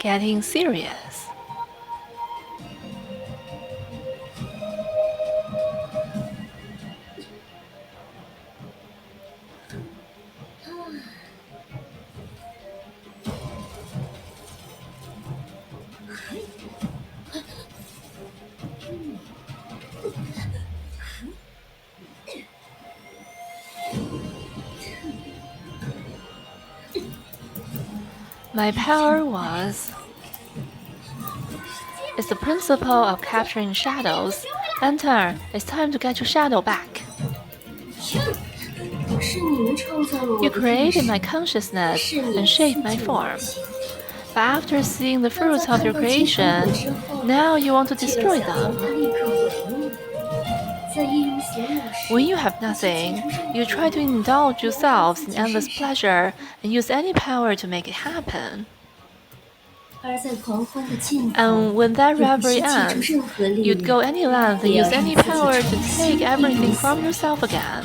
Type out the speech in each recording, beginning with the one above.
getting serious. My power was... It's the principle of capturing shadows. Enter, it's time to get your shadow back. You created my consciousness and shaped my form. But after seeing the fruits of your creation, now you want to destroy them. When you have nothing, you try to indulge yourselves in endless pleasure and use any power to make it happen. And when that reverie ends, you'd go any length and use any power to take everything from yourself again.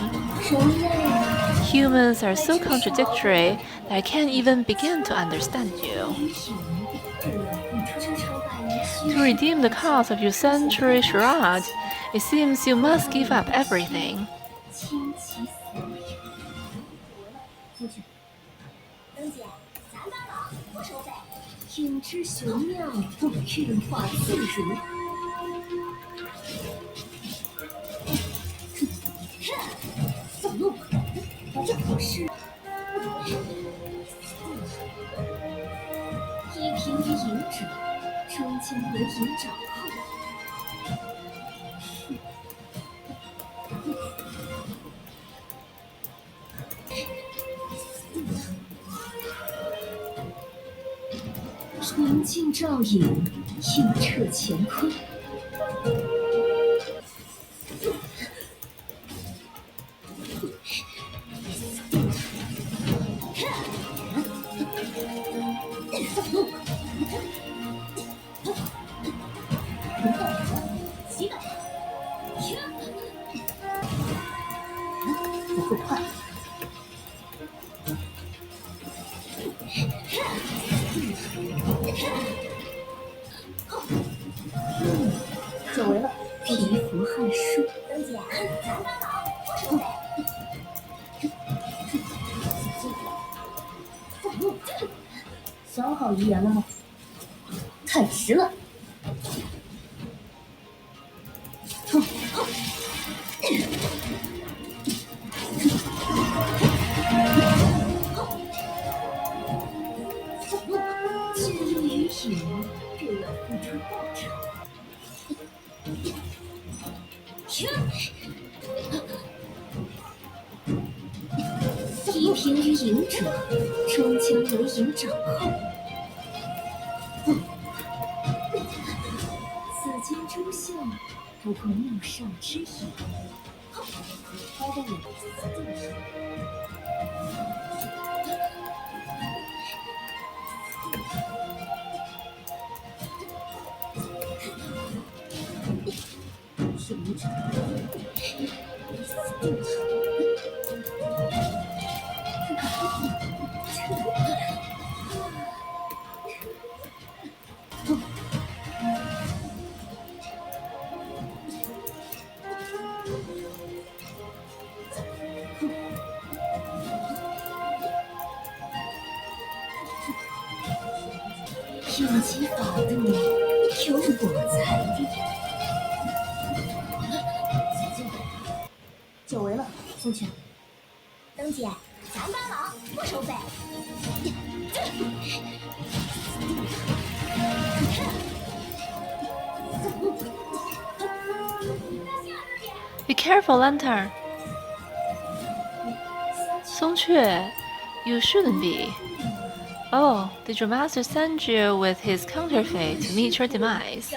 Humans are so contradictory that I can't even begin to understand you. To redeem the cause of your century charade, it seems you must give up everything. Be careful, Lantern. Song-Che, you shouldn't be. Oh, did your master send you with his counterfeit to meet your demise?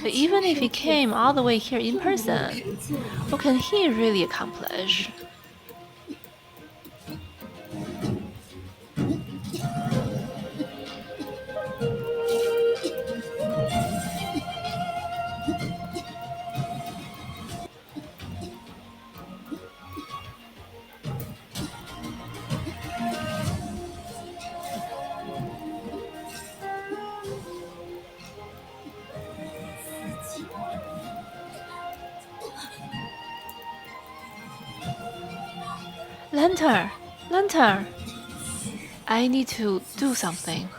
But even if he came all the way here in person, what can he really accomplish? Lantern! Lantern! I need to do something.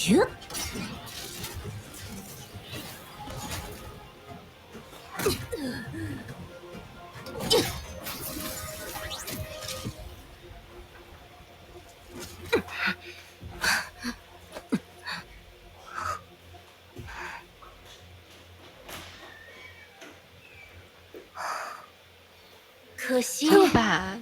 You? 可惜， Too bad.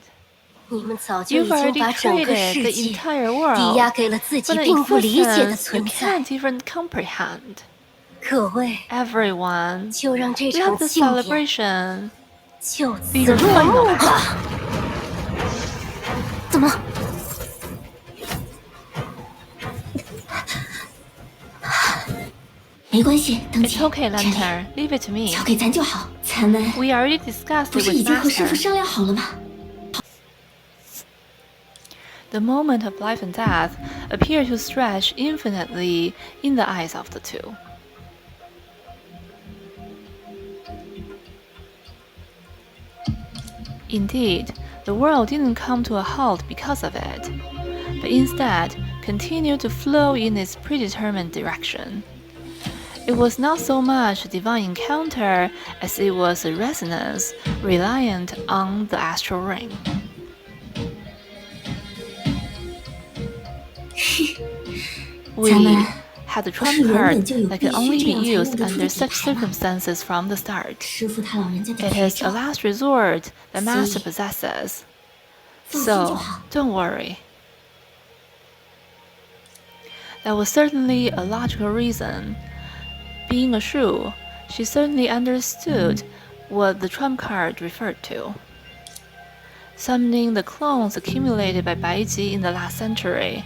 你们早就已 You've 经 already 把整个 traded 世 the 界 entire 抵 world 押给了自 for 己 an 并不理解的 existence 存 you 在。 can't even comprehend. 各位， Everyone, 就让这 let 场 the 庆典 celebration 就此 be your 落 final 幕 act. 吧。怎么了？没关系，等 It's 姐， okay, Lantern. Leave it to me. 交给咱就好。咱们 We already discussed 不 it 是已 with 经和师傅 Master. 商量好了吗？ The moment of life and death appeared to stretch infinitely in the eyes of the two. Indeed, the world didn't come to a halt because of it, but instead continued to flow in its predetermined direction. It was not so much a divine encounter as it was a resonance reliant on the astral ring. We had the trump card that can only be used under such circumstances from the start. 师傅他老人家的 It 绝 is a 招， last resort that Master possesses. 放心就 So, 好。 don't worry. That was certainly a logical reason. Being a shrew, she certainly understood what the trump card referred to. Summoning the clones accumulated by Baiji in the last century.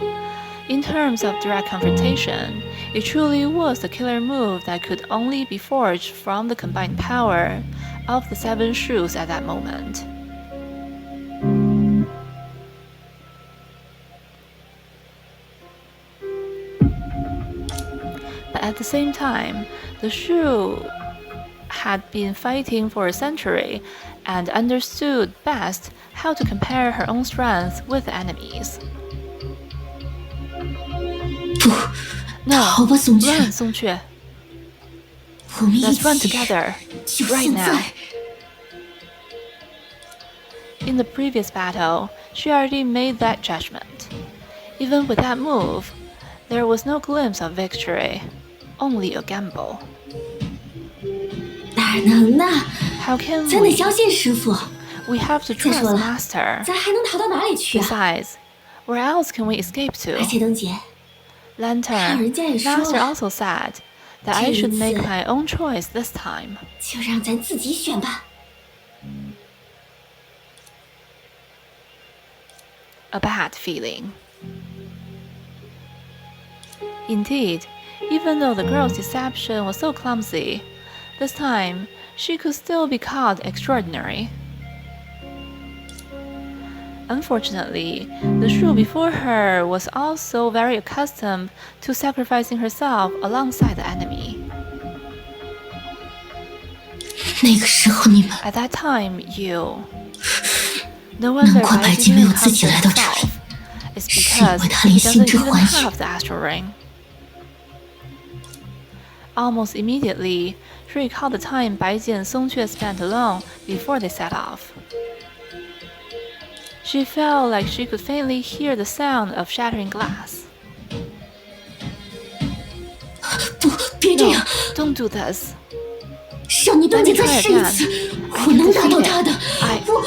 In terms of direct confrontation, it truly was the killer move that could only be forged from the combined power of the 7 shrews at that moment. But at the same time, the shrew had been fighting for a century and understood best how to compare her own strength with the enemies. 不， No, 逃吧，松雀。 run, 松雀。我们一 Let's run 起， together, 就 right 现 now. 在。 In the previous battle, she already made that judgment. Even with that move, there was no glimpse of victory, only a gamble. 哪能呢？ How can 咱得 we? 相信师傅。 We have to 再 trust 说了， Master. 咱还能逃到哪里去啊？ Besides, where else can we escape 而 to? 且等姐， Lantern, 人家也说 Master 了， also said that I 这一 should make 次 my own choice this time. 就让咱自己选吧。 A bad feeling. Indeed, even though the girl's deception was so clumsy, this time she could still be called extraordinary. Unfortunately, the shrew before her was also very accustomed to sacrificing herself alongside the enemy. 那个时候你们， At that time, you... No 难 wonder 怪 Bai 白 Ji 姬没有 didn't 自 come 己 to 来到这里， himself. It's 是因 because 为他 he 连心 doesn't 之 even 欢喜。 have the astral ring. Almost immediately, she recalled the time Bai Ji and Song Que spent alone before they set off. She felt like she could faintly hear the sound of shattering glass. 不，别这 No, 样， don't do this. 让你 Let 等 me 姐再 try 试一 again. 次， I 我 can 能打到 defeat 他的。 it. 我。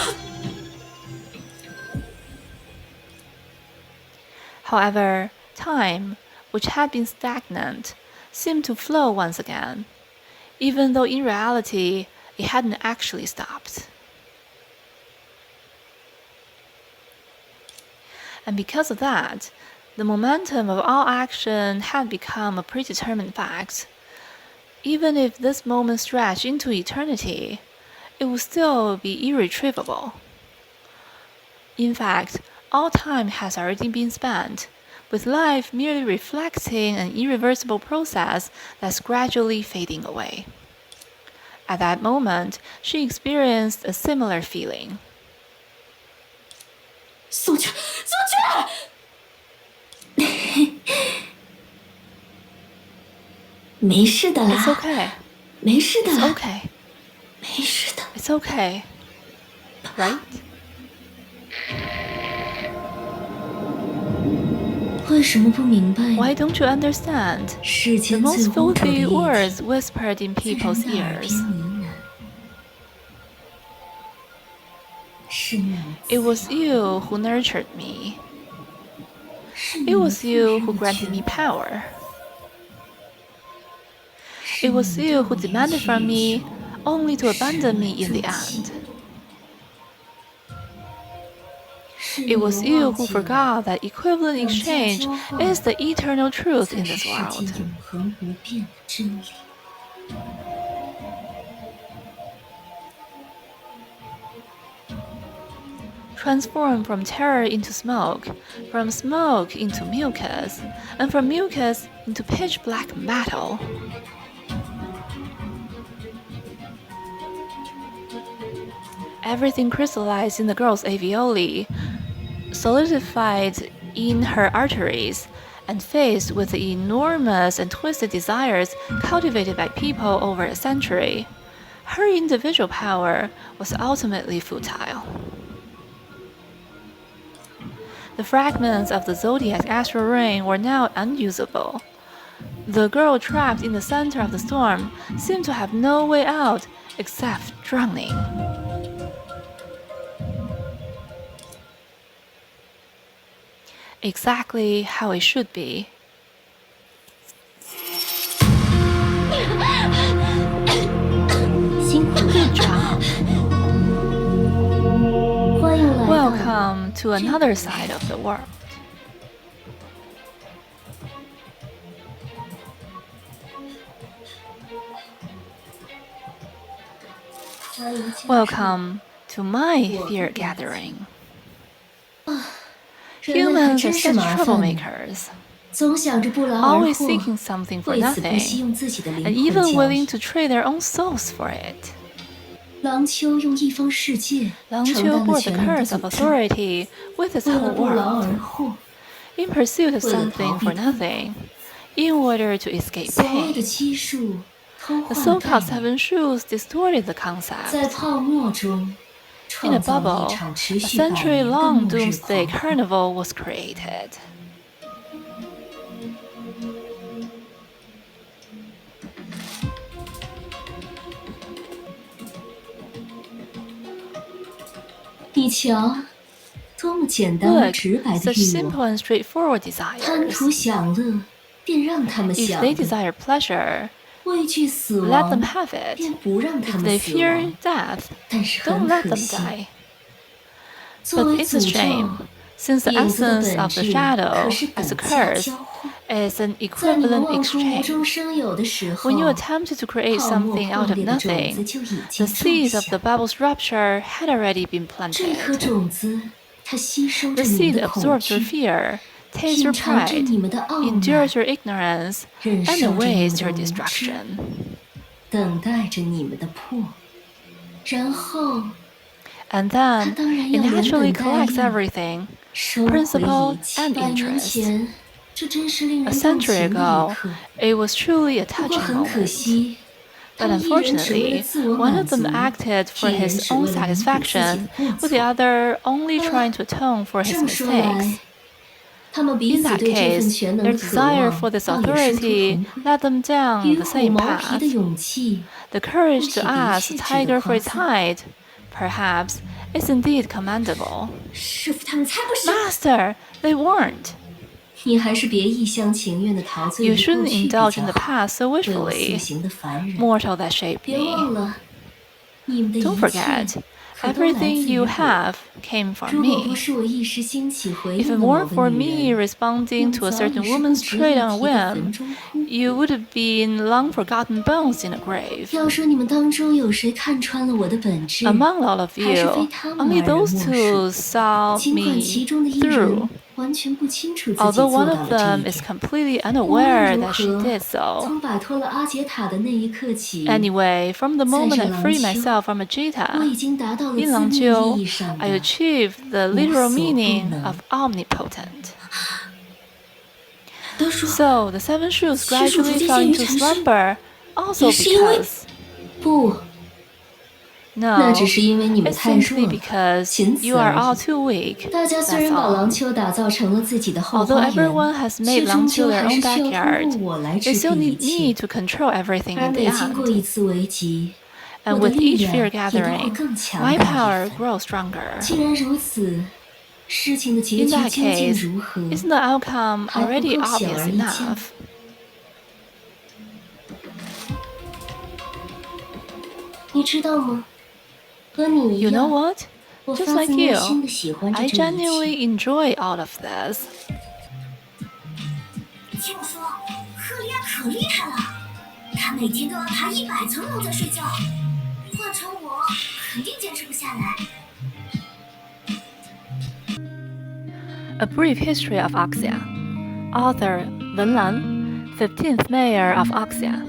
However, time, which had been stagnant, seemed to flow once again, even though in reality it hadn't actually stopped. And because of that, the momentum of all action had become a predetermined fact. Even if this moment stretched into eternity, it would still be irretrievable. In fact, all time has already been spent, with life merely reflecting an irreversible process that's gradually fading away. At that moment, she experienced a similar feeling. 送去，送去！没事的啦。It's okay. 没事的 It's 啦。 okay. 没事的。 It's okay. Right? 为什么不明白 Why don't you understand? 世 The 间最 most 污浊的 filthy 液 words 体 whispered in 在人 people's 的耳边 ears. 呢喃。是你赐 It was 养 you who nurtured me. 是你 It was 赋 you 予 who 我 granted me 权 power. 是 It 你 was 对 you 我 who 连 demanded 续 from me 求 only to 始 abandon me 乱 in the 终弃 end. 是 It 你 was 忘 you who 记了 forgot that equivalent 等价 exchange 交换 is the eternal truth 才 in 是 this 世 world. 间永恒不变的真理。Transform from terror into smoke, from smoke into mucus, and from mucus into pitch black metal. Everything crystallized in the girl's alveoli, solidified in her arteries, and faced with the enormous and twisted desires cultivated by people over a century, her individual power was ultimately futile. The fragments of the zodiac astral ring were now unusable. The girl trapped in the center of the storm seemed to have no way out except drowning. Exactly how it should be. 辛苦了， Good job. 欢迎来到 Welcome to another side of the world. Welcome to my fear gathering. 人类还 Humans are 真是 such 麻烦呢， troublemakers, 总想着不劳而 always 获， seeking something for 为此不惜 nothing, 用自己的 and 灵 even 魂交 willing 易。 to trade their own souls for it. 廊丘用一方世界 Lang 承 Qiu 担了 bore the 全部的 curse of 诅咒， authority with its 为 whole 了不劳 world, 而获， in pursuit of 为了逃 something 避 for 痛苦。 nothing, in order to escape 所谓的 pain. 七术偷 The 换了概 so-called 念， seven shoes distorted the 在 concept. 泡沫中 In 创 a 造了一 bubble, 场持 a 续百年的 century-long 末日 doomsday 狂欢。 carnival was created. “你瞧，多么简单而 Look, 直白的 such 欲 simple 望！ and straightforward 贪 desires. 图享乐，便让他们 If 享 they 乐； desire pleasure, 畏惧死 let them 亡， have it. 便不让他 If 们 they 死 fear 亡。 death, 但是 don't 很 let 可 them 惜， die. 作 But 为 it's a 诅咒， shame, since the 影子的 essence 本 of the 质 shadow 可是 as a 等价 curse 交换。 is an 在你们 equivalent 妄出无中 exchange. 生有的时候， When you attempted to create 泡沫 something 破 out of 裂的种子 nothing, 就已 the 经种 seeds of 下 the。bubble's rupture had already been 这颗 planted. 种子，它吸收 The 着你们 seed 的恐 absorbs your 惧， fear, tastes 品 your 尝着 pride, 你们的傲慢， endures your ignorance, 忍 and 受着你们 awaits 的 your 无知， destruction. 等待着你们的破。然后， And 它 then 当然 it 要连 naturally 本带 collects 利 everything, 收回 principal 一切。 and 100年 interest. 前，这真是令 A 人动 century 情的一 ago, 刻。 it was truly a 不过 touching 很可 moment. 惜，他 But 们一人只为了 unfortunately, 自我 one 满 of 足， them acted for 一人 his 只 own 为了弥补自己的 satisfaction, 过 with 错。 the other only trying to atone for 这 his 么说 mistakes. 来，他们彼 In 此 that 对这份 case, 全能 their 的渴 desire 望， for this 倒也殊途 authority 同归。 led them down 与 the 虎 same 毛皮的 path. 勇气， The courage 或 to 许比 ask 确 the 实的 tiger for 夸 its 赞。 hide, perhaps, is indeed commendable. 师傅他们才不是！ Master, they weren't. 你还是别一厢情愿的陶醉 You 于过 shouldn't 去比 indulge 较 in the 好。 past so 为我 wishfully, 塑形的凡人， mortal that shaped 别 me. 忘了， Don't forget, everything you have came from me. If it weren't for me responding to a certain woman's trade on a whim, you would have been long-forgotten bones in a grave. Among all of you, only those two saw me through. Although one of them is completely unaware that she did so. Anyway, from the moment I freed myself from Ajita, in Langqiu, I achieved the literal meaning of omnipotent. So the 7 shoes gradually fell into slumber, also because... No, it's simply because you are all too weak, that's all. Although everyone has made Langqiu their own backyard, they still need me to control everything in the end. And with each fear gathering, my power grows stronger. In that case, isn't the outcome already obvious enough? You know what? Just like you, I genuinely enjoy all of this. A Brief History of Oxia. Author Wen Lan, 15th Mayor of Oxia.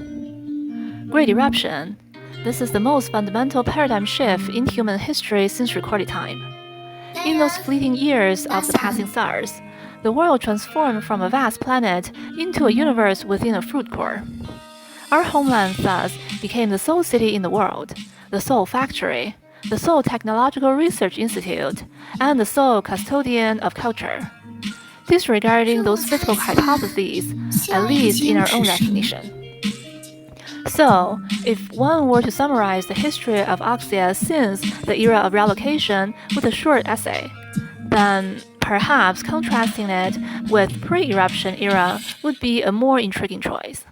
Great Eruption. This is the most fundamental paradigm shift in human history since recorded time. In those fleeting years of the passing stars, the world transformed from a vast planet into a universe within a fruit core. Our homeland thus became the sole city in the world, the sole factory, the sole technological research institute, and the sole custodian of culture. Disregarding those physical hypotheses, at least in our own recognition. So, if one were to summarize the history of Oxia since the era of relocation with a short essay, then perhaps contrasting it with pre-eruption era would be a more intriguing choice.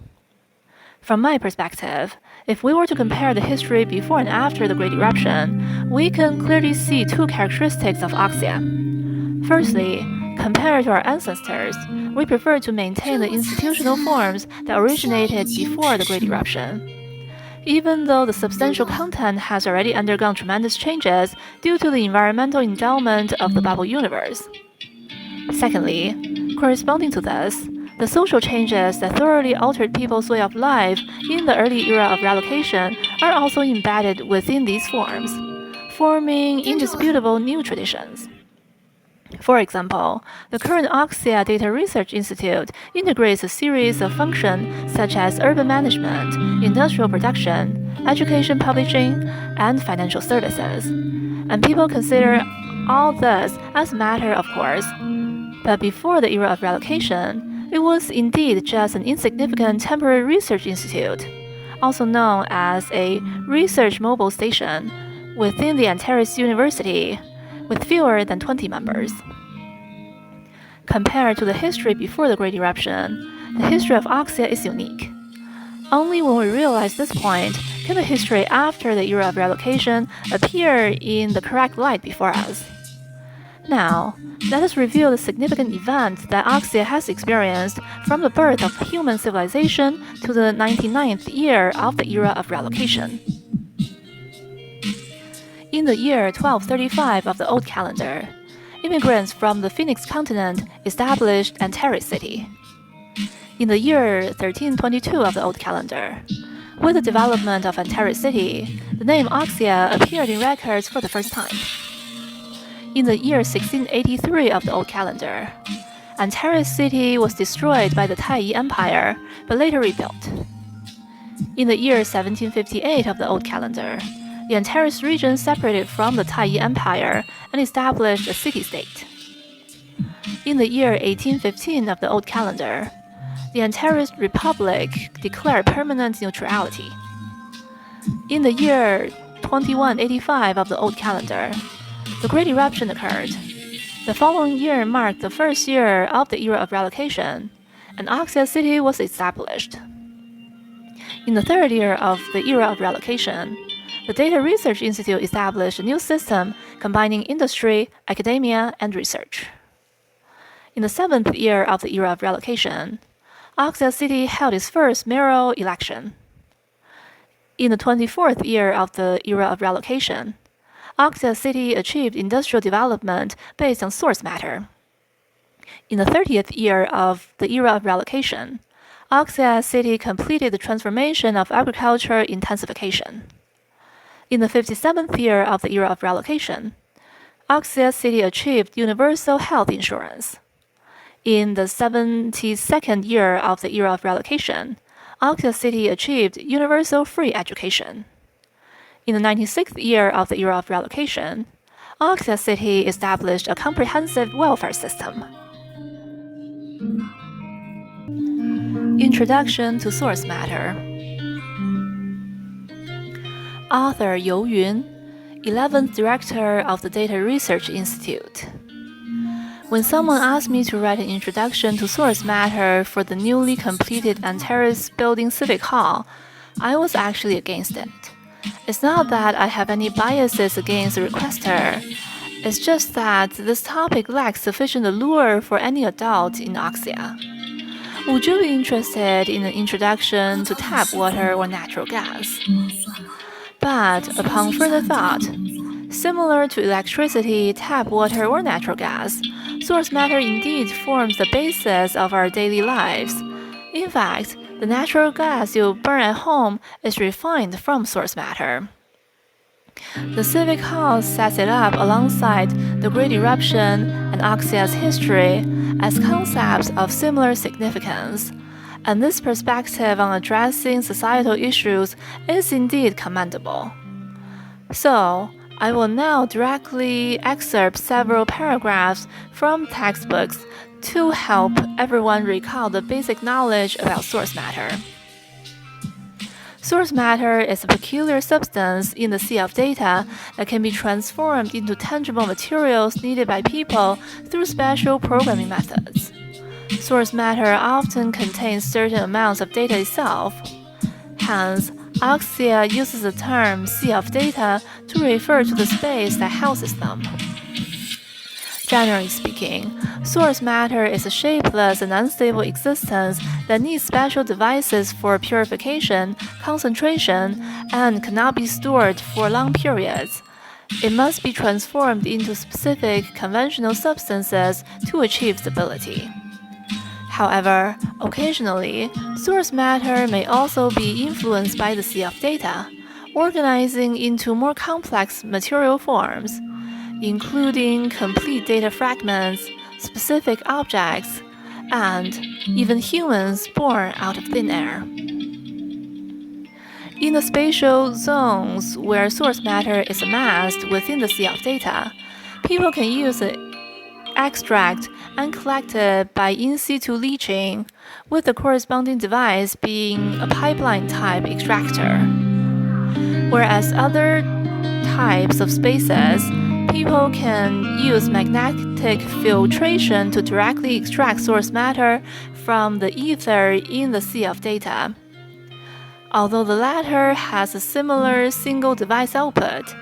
From my perspective, if we were to compare the history before and after the Great Eruption, we can clearly see 2 characteristics of Oxia. Firstly, compared to our ancestors, we prefer to maintain the institutional forms that originated before the Great Eruption. Even though the substantial content has already undergone tremendous changes due to the environmental endowment of the bubble universe. Secondly, corresponding to this, the social changes that thoroughly altered people's way of life in the early era of relocation are also embedded within these forms, forming indisputable new traditions. For example, the current Oxia Data Research Institute integrates a series of functions such as urban management, industrial production, education publishing, and financial services. And people consider all this as a matter of course. But before the era of relocation, it was indeed just an insignificant temporary research institute, also known as a research mobile station, within the Antares University, with fewer than 20 members. Compared to the history before the Great Eruption, the history of Oxia is unique. Only when we realize this point can the history after the era of relocation appear in the correct light before us. Now, let us review the significant events that Oxia has experienced from the birth of human civilization to the 99th year of the era of relocation. In the year 1235 of the Old Calendar, immigrants from the Phoenix continent established Antares City. In the year 1322 of the Old Calendar, with the development of Antares City, the name Oxia appeared in records for the first time. In the year 1683 of the Old Calendar, Antares City was destroyed by the Taiyi Empire, but later rebuilt. In the year 1758 of the Old Calendar, the Antares region separated from the Taiyi Empire and established a city-state. In the year 1815 of the Old Calendar, the Antares Republic declared permanent neutrality. In the year 2185 of the Old Calendar, the Great Eruption occurred. The following year marked the first year of the era of relocation, and Oxia City was established. In the third year of the era of relocation, the Data Research Institute established a new system combining industry, academia, and research. In the 7th year of the era of relocation, Oxia City held its first mayoral election. In the 24th year of the era of relocation, Oxia City achieved industrial development based on source matter. In the 30th year of the era of relocation, Oxia City completed the transformation of agriculture intensification. In the 57th year of the era of relocation, Oxia City achieved universal health insurance. In the 72nd year of the era of relocation, Oxia City achieved universal free education. In the 96th year of the era of relocation, Oxia City established a comprehensive welfare system. Introduction to Source Matter. Author You Yun, 11th Director of the Data Research Institute. When someone asked me to write an introduction to source matter for the newly completed Antares Building Civic Hall, I was actually against it. It's not that I have any biases against the requester. It's just that this topic lacks sufficient allure for any adult in Oxia. Would you be interested in an introduction to tap water or natural gas? But upon further thought, similar to electricity, tap water, or natural gas, source matter indeed forms the basis of our daily lives. In fact, the natural gas you burn at home is refined from source matter. The Civic Hall sets it up alongside the Great Eruption and Oxia's history as concepts of similar significance, and this perspective on addressing societal issues is indeed commendable. So, I will now directly excerpt several paragraphs from textbooks to help everyone recall the basic knowledge about source matter. Source matter is a peculiar substance in the sea of data that can be transformed into tangible materials needed by people through special programming methods. Source matter often contains certain amounts of data itself. Hence, Oxia uses the term sea of data to refer to the space that houses them. Generally speaking, source matter is a shapeless and unstable existence that needs special devices for purification, concentration, and cannot be stored for long periods. It must be transformed into specific conventional substances to achieve stability. However, occasionally, source matter may also be influenced by the sea of data, organizing into more complex material forms, including complete data fragments, specific objects, and even humans born out of thin air. In the spatial zones where source matter is amassed within the sea of data, people can use it, extract, and collect it by in situ leaching, with the corresponding device being a pipeline-type extractor. Whereas other types of spaces, people can use magnetic filtration to directly extract source matter from the ether in the sea of data. Although the latter has a similar single device output,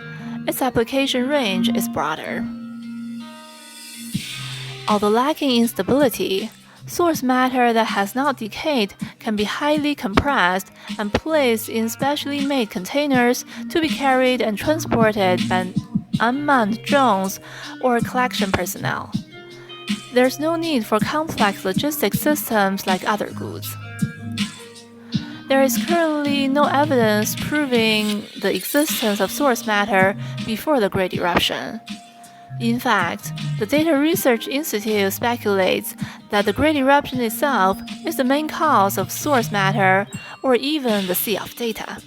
its application range is broader. Although lacking in stability, source matter that has not decayed can be highly compressed and placed in specially made containers to be carried and transported by unmanned drones or collection personnel. There's no need for complex logistics systems like other goods. There is currently no evidence proving the existence of source matter before the Great Eruption. In fact, the Data Research Institute speculates that the Great Eruption itself is the main cause of source matter or even the sea of data.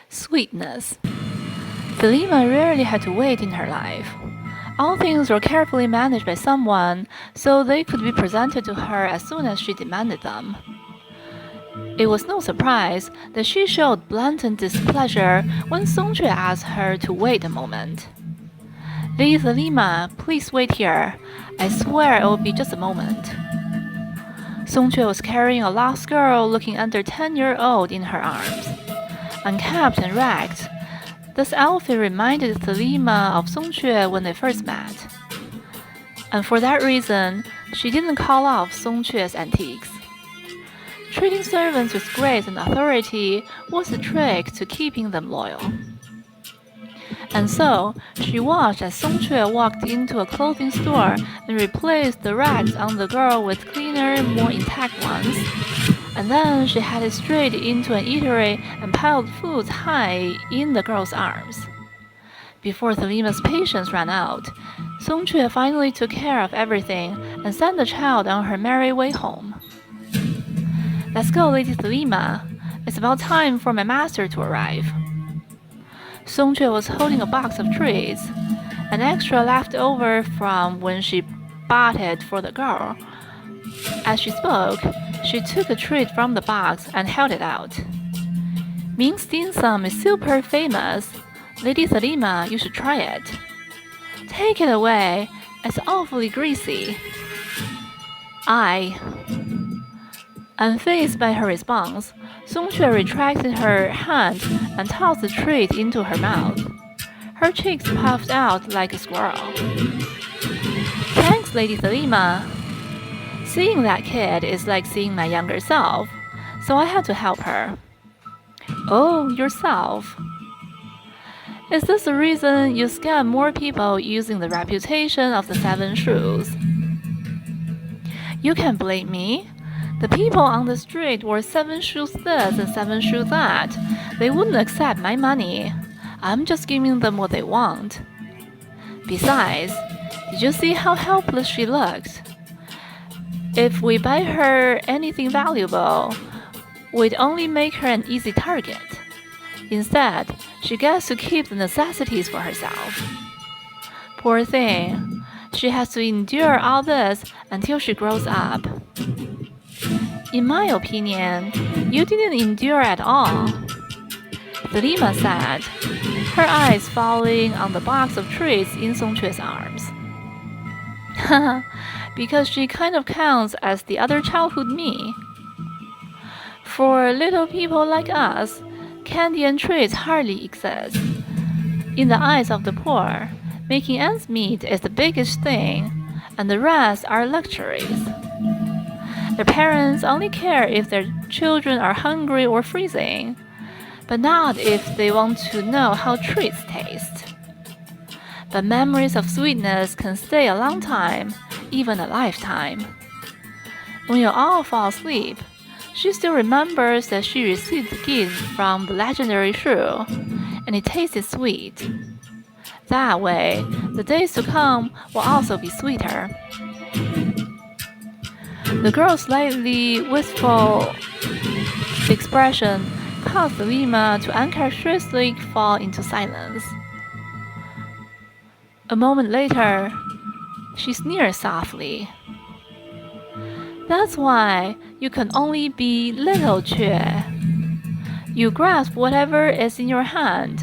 Sweetness. Selima rarely had to wait in her life. All things were carefully managed by someone, so they could be presented to her as soon as she demanded them. It was no surprise that she showed blatant displeasure when Song Chui asked her to wait a moment. Lady Thelema, please wait here. I swear it will be just a moment. Song-Chue was carrying a lost girl looking under 10-year-old in her arms. Unkempt and ragged, this outfit reminded Thelema of Song-Chue when they first met. And for that reason, she didn't call off Song-Chue's antiques. Treating servants with grace and authority was the trick to keeping them loyal. And so, she watched as Song-Chue walked into a clothing store and replaced the rags on the girl with cleaner, more intact ones. And then she headed straight into an eatery and piled foods high in the girl's arms. Before Thelema's patience ran out, Song-Chue finally took care of everything and sent the child on her merry way home. Let's go, Lady Thelema. It's about time for my master to arrive. Song-Chue was holding a box of treats, an extra left over from when she bought it for the girl. As she spoke, she took a treat from the box and held it out. Ming's dim sum is super famous. Lady Thelema, you should try it. Take it away. It's awfully greasy. Unfazed by her response, Song-Chue retracted her hand and tossed the treat into her mouth. Her cheeks puffed out like a squirrel. Thanks, Lady Thelema. Seeing that kid is like seeing my younger self, so I had to help her. Oh, yourself. Is this the reason you scam more people using the reputation of the 7 shoes? You can't blame me. The people on the street were 7 shoes this and 7 shoes that. They wouldn't accept my money. I'm just giving them what they want. Besides, did you see how helpless she looked? If we buy her anything valuable, we'd only make her an easy target. Instead, she gets to keep the necessities for herself. Poor thing, she has to endure all this until she grows up. In my opinion, you didn't endure at all, Thelema said, her eyes falling on the box of treats in Song-Chue's arms. Because she kind of counts as the other childhood me. For little people like us, candy and treats hardly exist. In the eyes of the poor, making ends meet is the biggest thing, and the rest are luxuries. Their parents only care if their children are hungry or freezing, but not if they want to know how treats taste. But memories of sweetness can stay a long time, even a lifetime. When you all fall asleep, she still remembers that she received the gift from the legendary shoe, and it tasted sweet. That way, the days to come will also be sweeter. The girl's slightly wistful expression caused Thelema to uncharacteristically fall into silence. A moment later, she sneered softly. That's why you can only be little Chue. You grasp whatever is in your hand.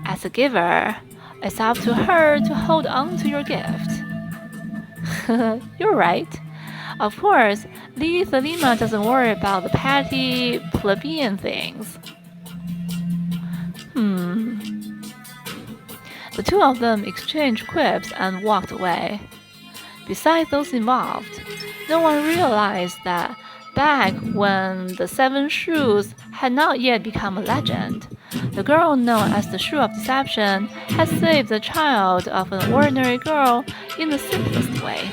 As a giver, it's up to her to hold on to your gift. You're right. Of course, Lady Thelema doesn't worry about the petty, plebeian things. The two of them exchanged quips and walked away. Besides those involved, no one realized that back when the 7 shoes had not yet become a legend, the girl known as the Shoe of Deception had saved the child of an ordinary girl in the simplest way.